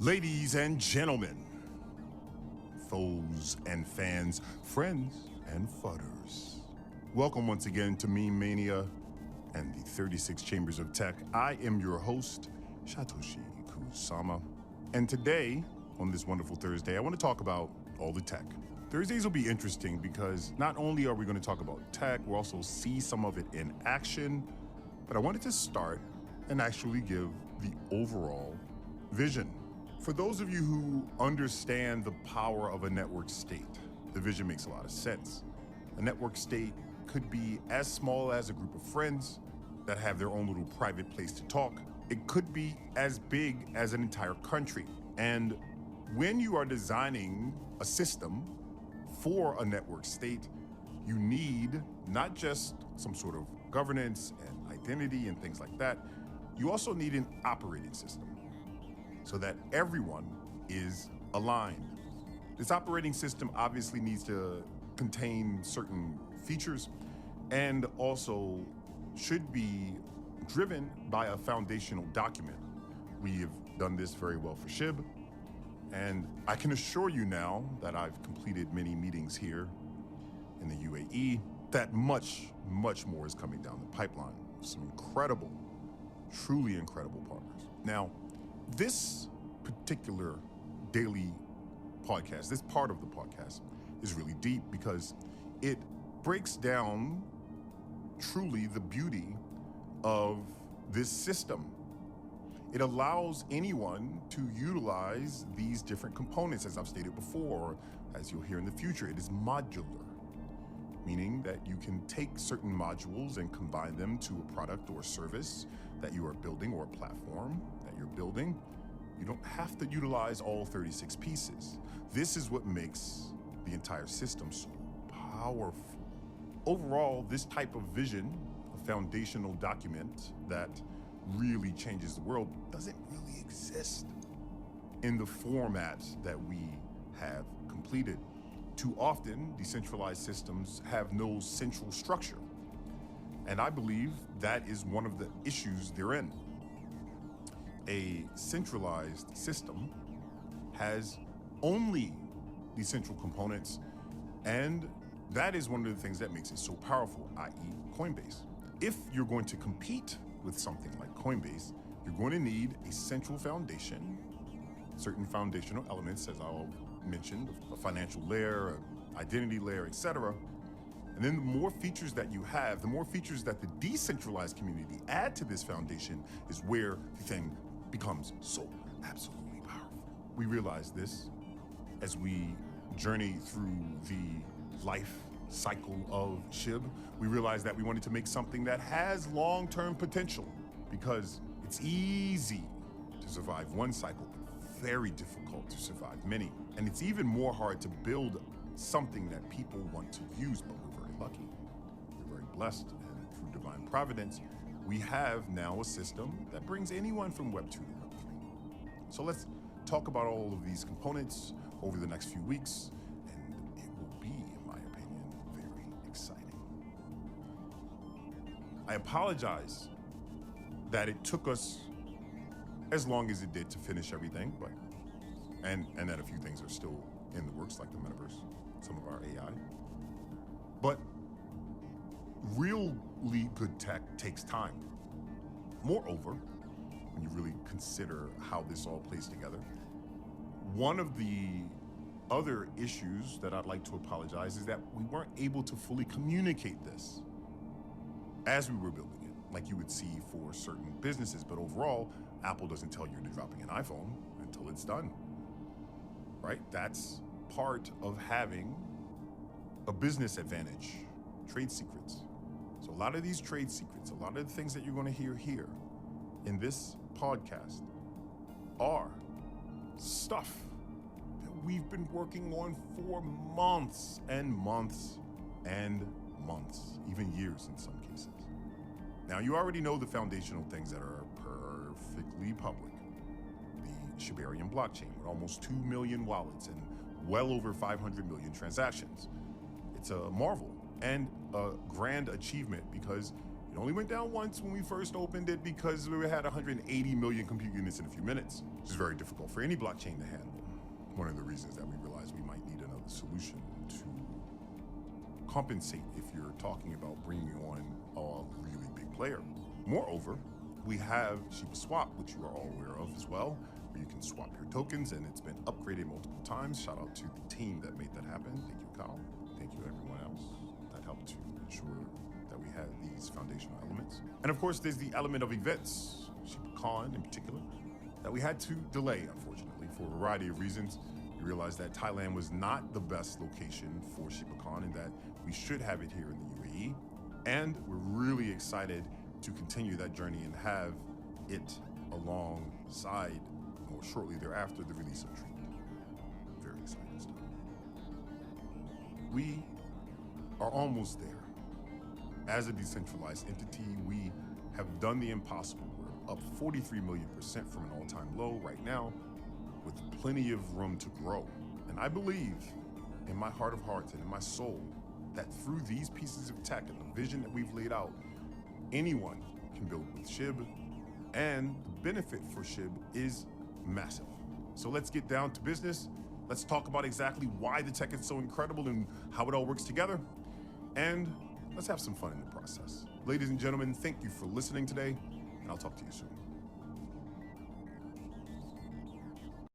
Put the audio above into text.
Ladies and gentlemen, foes and fans, friends and fudders, welcome once again to Meme Mania and the 36 Chambers of Tech. I am your host, Satoshi Kusama, and today, on this wonderful Thursday, I want to talk about all the tech. Thursdays will be interesting because not only are we going to talk about tech, we'll also see some of it in action, but I wanted to start and actually give the overall vision. For those of you who understand the power of a network state, the vision makes a lot of sense. A network state could be as small as a group of friends that have their own little private place to talk. It could be as big as an entire country. And when you are designing a system for a network state, you need not just some sort of governance and identity and things like that, you also need an operating system so that everyone is aligned. This operating system obviously needs to contain certain features and also should be driven by a foundational document. We have done this very well for SHIB, and I can assure you now that I've completed many meetings here in the UAE that much more is coming down the pipeline. Some incredible, truly incredible partners. Now, this particular daily podcast, this part of the podcast is really deep because it breaks down truly the beauty of this system. It allows anyone to utilize these different components, as I've stated before, as you'll hear in the future. It is modular, meaning that you can take certain modules and combine them to a product or service that you are building or a platform that you're building. You don't have to utilize all 36 pieces. This is what makes the entire system so powerful. Overall, this type of vision, a foundational document that really changes the world, doesn't really exist in the format that we have completed. Too often, decentralized systems have no central structure. And I believe that is one of the issues they're in. A centralized system has only the central components, and that is one of the things that makes it so powerful, i.e. Coinbase. If you're going to compete with something like Coinbase, you're going to need a central foundation, certain foundational elements, as I'll mention, a financial layer, an identity layer, etc. And then the more features that you have, the more features that the decentralized community add to this foundation is where the thing becomes so absolutely powerful. We realize this as we journey through the life cycle of SHIB. We realized that we wanted to make something that has long-term potential because it's easy to survive one cycle, but very difficult to survive many. And it's even more hard to build something that people want to use, but we're very lucky. We're very blessed, and through divine providence, we have now a system that brings anyone from Web 2 to Web 3. So let's talk about all of these components over the next few weeks, and it will be, in my opinion, very exciting. I apologize that it took us as long as it did to finish everything, but and that a few things are still in the works, like the metaverse, some of our AI. But really good tech takes time. Moreover, when you really consider how this all plays together, one of the other issues that I'd like to apologize is that we weren't able to fully communicate this as we were building it, like you would see for certain businesses. But overall, Apple doesn't tell you you're dropping an iPhone until it's done, right? That's part of having a business advantage, trade secrets. So a lot of these trade secrets, a lot of the things that you're going to hear here in this podcast are stuff that we've been working on for months and months and months, even years in some cases. Now, you already know the foundational things that are perfectly public. The SHIB blockchain with almost 2 million wallets and well over 500 million transactions. It's a marvel and a grand achievement because It only went down once when we first opened it because we had 180 million compute units in a few minutes, which is very difficult for any blockchain to handle. One of the reasons that we realized we might need another solution to compensate if you're talking about bringing on a really big player. Moreover, we have SHIB Swap, which you are all aware of as well, where you can swap your tokens, and it's been upgraded multiple times. Shout out to the team that made that happen. Thank you, Kyle. Thank you, everyone else that helped to ensure that we had these foundational elements. And of course, there's the element of events, SHIBCon in particular, that we had to delay, unfortunately, for a variety of reasons. We realized that Thailand was not the best location for SHIBCon and that we should have it here in the UAE. And we're really excited to continue that journey and have it alongside, or shortly thereafter, the release of Treat. Very exciting stuff. We are almost there. As a decentralized entity, we have done the impossible. We're up 43 million% from an all-time low right now, with plenty of room to grow. And I believe in my heart of hearts and in my soul that through these pieces of tech and the vision that we've laid out, anyone can build with SHIB, and the benefit for SHIB is massive. So let's get down to business. Let's talk about exactly why the tech is so incredible and how it all works together. And let's have some fun in the process. Ladies and gentlemen, thank you for listening today, and I'll talk to you soon.